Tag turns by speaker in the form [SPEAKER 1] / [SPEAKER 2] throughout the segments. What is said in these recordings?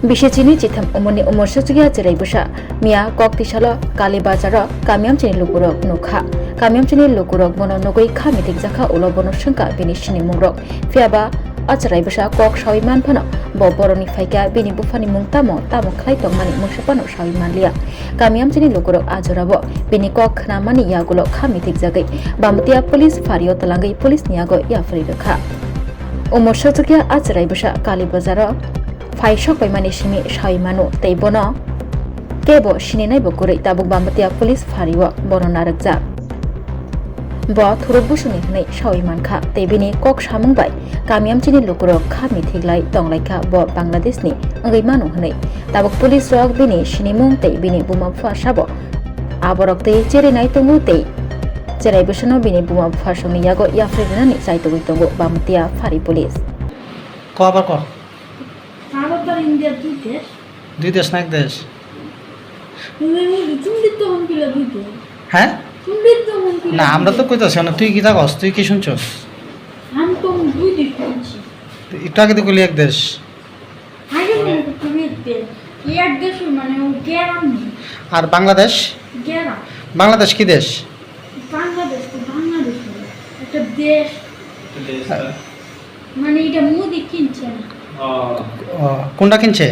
[SPEAKER 1] বিশেচিনি চিথাম উমনি উমরসুচুগিয়া চেরাইবুসা মিয়া ককতিসাল কালীবাজার কামিয়ামচিনি লুকুরক নুখা কামিয়ামচিনি লুকুরক বন নগৈ খা মিথিক জাখা উলো বন সংকা বিনি সিনি মুংরক ফিয়াবা আচরাইবুসা কক সাউইমান ফানো বরনি ফাইকা বিনি বুফানি মুং তামো খাই তংমানি মুসুপানো সাউইমান লিয়া কামিয়ামচিনি লুকুরক আজরাব বিনি কক নামানি ইয়াগুলো খা মিথিক জাগৈ বামতিয়া পুলিশ ফারিও তলাঙ্গৈ পুলিশ নিয়াগো ইয়াফরি রেখা উমরসুচুগিয়া আচরাইবুসা কালীবাজার ফাইসক পাইমানি সিমি সাইমানো তেইবন কেব সিনেনাই বকুरै তাবুক বামতিয়া পুলিশ ফারিও বন নারকজা ব থুরবুসুনি হनै সাইমানखा तेबिनि कक सामुंबाय कामियामचिनि लुकुरक खा मिथिग्लाय तंलायखा ब बांलादेशनि अंगैमानो हनै ताबुक पुलिस रक बिनि सिनिमुं तेबिनि बुमा फासाबो आबरक ते चेरेनाय तंगु ते चेराइबुसनो बिनि बुमा फासंनि यागो याफ्रेनानि साइतगै तंगु बामতিয়া फारि पुलिस
[SPEAKER 2] কবার কর
[SPEAKER 3] ভারত আর ইন্ডিয়া দুই দেশ
[SPEAKER 2] দুই দেশ না এক দেশ
[SPEAKER 3] চুম্বিত হন কিলা দুই দেশ
[SPEAKER 2] হ্যাঁ
[SPEAKER 3] চুম্বিত হন কিলা
[SPEAKER 2] না আমরা তো কইতাছি না তুই কি থাকস তুই কি শুনছস
[SPEAKER 3] আমি তো দুই দেশ শুনছি
[SPEAKER 2] একটু আগে তো কইলি এক দেশ
[SPEAKER 3] আগে তো তুমি দেশ এক দেশ মানে ও গেরাম
[SPEAKER 2] আর বাংলাদেশ
[SPEAKER 3] গেরাম
[SPEAKER 2] বাংলাদেশ কি দেশ
[SPEAKER 3] বাংলাদেশ তো বাংলাদেশ একটা দেশ মানে এটা মোদি কিনছে না
[SPEAKER 2] কোনটা কিনছে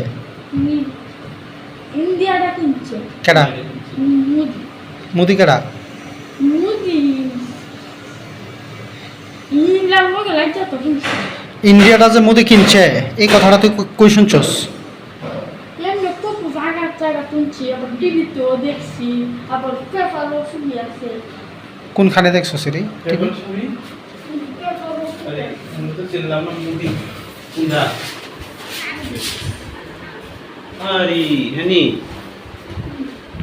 [SPEAKER 3] ইন্ডিয়াটা কিনছে
[SPEAKER 2] কেডা
[SPEAKER 3] মোদি
[SPEAKER 2] মোদি কেডা
[SPEAKER 3] মোদি ইংল্যান্ড লোক লাগছে তো কিনছে
[SPEAKER 2] ইন্ডিয়াটা যে মোদি কিনছে এই কথাটা তুই কই শুনছস
[SPEAKER 3] এমনি কত জায়গা কিনছি আবার টিভিতেও দেখছি আবার পেপারও শুনি আছে
[SPEAKER 2] কোনখানে দেখছস রে টিভি
[SPEAKER 4] अरे हम तो चिल्लाना मुंडी कुंडा अरे हनी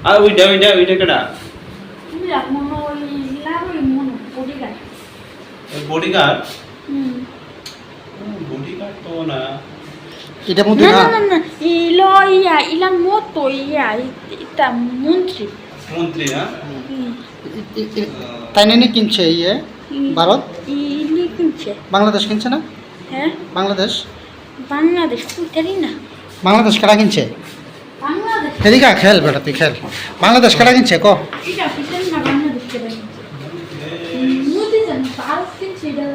[SPEAKER 4] आ उइडा कड़ा बॉडीगार्ड बॉडीगार्ड तो ना
[SPEAKER 2] এটা মোদি না
[SPEAKER 3] ইলান মতো এটা মন্ত্রী
[SPEAKER 4] मंत्री ना
[SPEAKER 2] তাই না কিনছে ইয়ে ভারত
[SPEAKER 3] ইলি কিনছে
[SPEAKER 2] বাংলাদেশ কিনছে না
[SPEAKER 3] হ্যাঁ
[SPEAKER 2] বাংলাদেশ
[SPEAKER 3] বাংলাদেশ কুইতারি না
[SPEAKER 2] বাংলাদেশ কেডা কিনছে
[SPEAKER 3] বাংলাদেশ
[SPEAKER 2] এদিকে খেল বেটা তুই খেল বাংলাদেশ কেডা কিনছে ক
[SPEAKER 3] এটা কুইতারি না বাংলাদেশ কে মোদি জান ভারত কিনছে এটা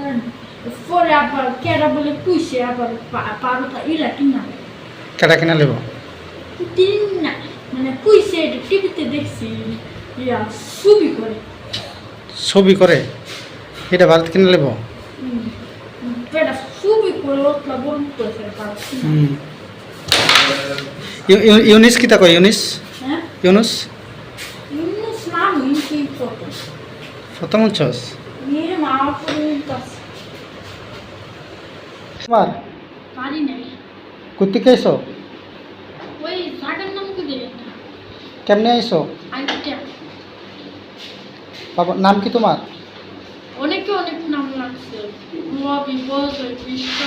[SPEAKER 3] পরে আবার কেডা বলে কুইছে আবার পারতা ইলা কিনা
[SPEAKER 2] কেডা কিনা নেব
[SPEAKER 3] তিন না মানে কুইছে এটা টিভিতে দেখছি ইয়া ছবি করে
[SPEAKER 2] ছবি করে এটা ভারত কিনে নেব
[SPEAKER 3] এটা ছবি করে লোকলা বল করছে ভারত
[SPEAKER 2] ইউনিস কিতা কয় ইউনিস
[SPEAKER 3] হ্যাঁ
[SPEAKER 2] ইউনুস
[SPEAKER 3] ইউনুস নাম ইনকি ফটো
[SPEAKER 2] ফটো মুছস
[SPEAKER 3] নিয়ে মা পর্যন্ত
[SPEAKER 2] তোমার
[SPEAKER 3] পারি নাই
[SPEAKER 2] কুত্তি কেছো
[SPEAKER 3] ওই জায়গার নাম কি দিলেন
[SPEAKER 2] কেমনে আইছো
[SPEAKER 3] আইটা
[SPEAKER 2] বাবা নাম কি তোমার
[SPEAKER 3] অনেকে অনেক নাম লাগছে রবি বজয় কৃষ্ণ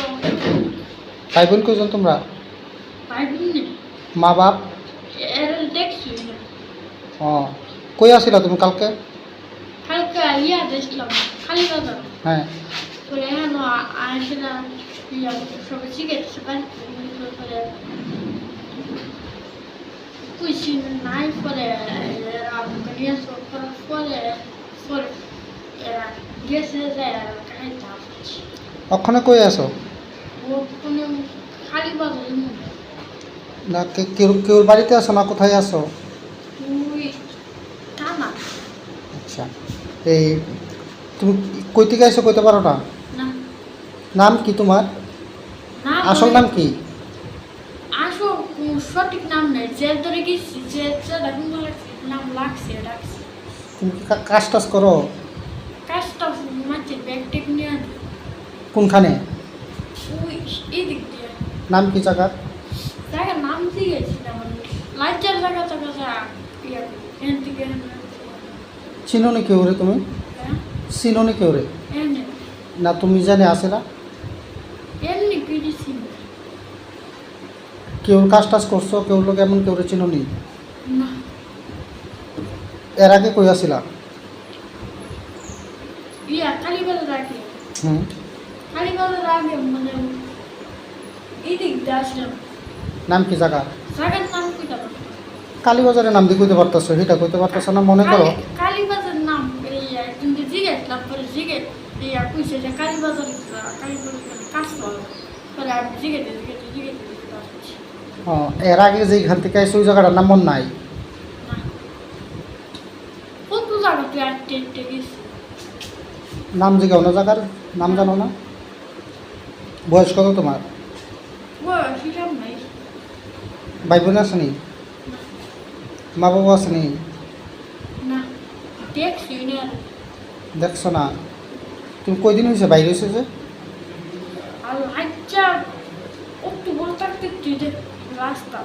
[SPEAKER 2] ভাই বোন কয়জন তোমরা
[SPEAKER 3] পাইবেন না
[SPEAKER 2] মা বাপ
[SPEAKER 3] এর দেখছি
[SPEAKER 2] ও কই আসিলা তুমি কালকে
[SPEAKER 3] কালকে ইয়া দেখলাম খালি বাজার
[SPEAKER 2] হ্যাঁ
[SPEAKER 3] পরে এখন আসলে ইয়া সব চিকিৎসা বাড়ি করে কুইছি নাই পরে নিয়ে পরে পরে গেছে যায় খাইতে আসছি
[SPEAKER 2] ওখানে কই আছো
[SPEAKER 3] ও কোনো খালি বাজারে
[SPEAKER 2] না কেউ বাড়িতে আছো না কোথায় আছো
[SPEAKER 3] তুই টানা
[SPEAKER 2] আচ্ছা এই তুমি কই থেকে আইছো কইতে পারো না
[SPEAKER 3] না
[SPEAKER 2] নাম কি তোমার
[SPEAKER 3] না
[SPEAKER 2] আসল নাম কি
[SPEAKER 3] আসো সঠিক নাম নেই যে ধরে গেছি যে দেখুন নাম লাগছে ডাকছে
[SPEAKER 2] তুমি কাজ টাজ করো
[SPEAKER 3] কাজটা মাঝে ব্যাগ টেক নিয়ে
[SPEAKER 2] কোনখানে
[SPEAKER 3] ওই এদিক দিয়ে
[SPEAKER 2] নাম কি জায়গার
[SPEAKER 3] জায়গার নাম দিয়ে গেছিলাম লাইচার জায়গা ইয়া এন থেকে
[SPEAKER 2] চিনো নি কেউ রে তুমি চিনো নি কেউ রে
[SPEAKER 3] এনে
[SPEAKER 2] না তুমি জানে আসে না
[SPEAKER 3] এমনি পিডিছি
[SPEAKER 2] কেউ কাজ টাজ করছো কেউ লোক এমন কেউ রে চিনো নি
[SPEAKER 3] না
[SPEAKER 2] এর আগে কই আসিলা
[SPEAKER 3] ইয়া কালীবাজার আগে
[SPEAKER 2] হুম
[SPEAKER 3] কালীবাজার আগে মানে এদিক দিয়ে আসলাম
[SPEAKER 2] নাম কি জায়গা?
[SPEAKER 3] জায়গার নাম কইতা পারো?
[SPEAKER 2] কালীবাজারের নাম দিয়ে কইতে পারতেছো, সেটা কইতে পারতেছো না মনে করো?
[SPEAKER 3] কালীবাজার নাম এই একজনকে জিজ্ঞেসলাম পরে এই কইছে যে কালীবাজার কাজ করো পরে আমি জিজ্ঞেসে
[SPEAKER 2] ও, এর আগে যে এখান থেকে আইসো ওই জায়গাটার নাম মন নাই?
[SPEAKER 3] কত জায়গা তুই আটটে গেছি
[SPEAKER 2] নাম জিগাও না, জায়গার নাম জানো না? বয়স কত তোমার?
[SPEAKER 3] বয়স হিসাব নাই
[SPEAKER 2] ভাই বোন আছে নি? মা বাবা আছে নি?
[SPEAKER 3] না দেখছি না
[SPEAKER 2] দেখছো না? তুমি কয়দিন হয়েছে বাইরে হয়েছে যে?
[SPEAKER 3] আর আচ্ছা অক্টোবর থাকতে তুই রাস্তা